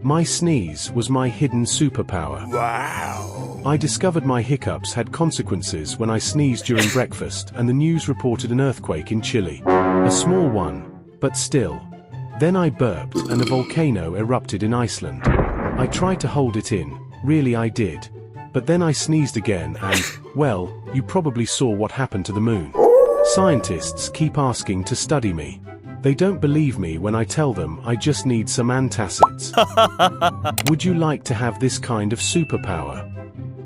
My sneeze was my hidden superpower. Wow. I discovered my hiccups had consequences when I sneezed during breakfast, and the news reported an earthquake in Chile. A small one, but still. Then I burped, and a volcano erupted in Iceland. I tried to hold it in, really I did. But then I sneezed again and, well, you probably saw what happened to the moon. Scientists keep asking to study me. They don't believe me when I tell them I just need some antacids. Would you like to have this kind of superpower?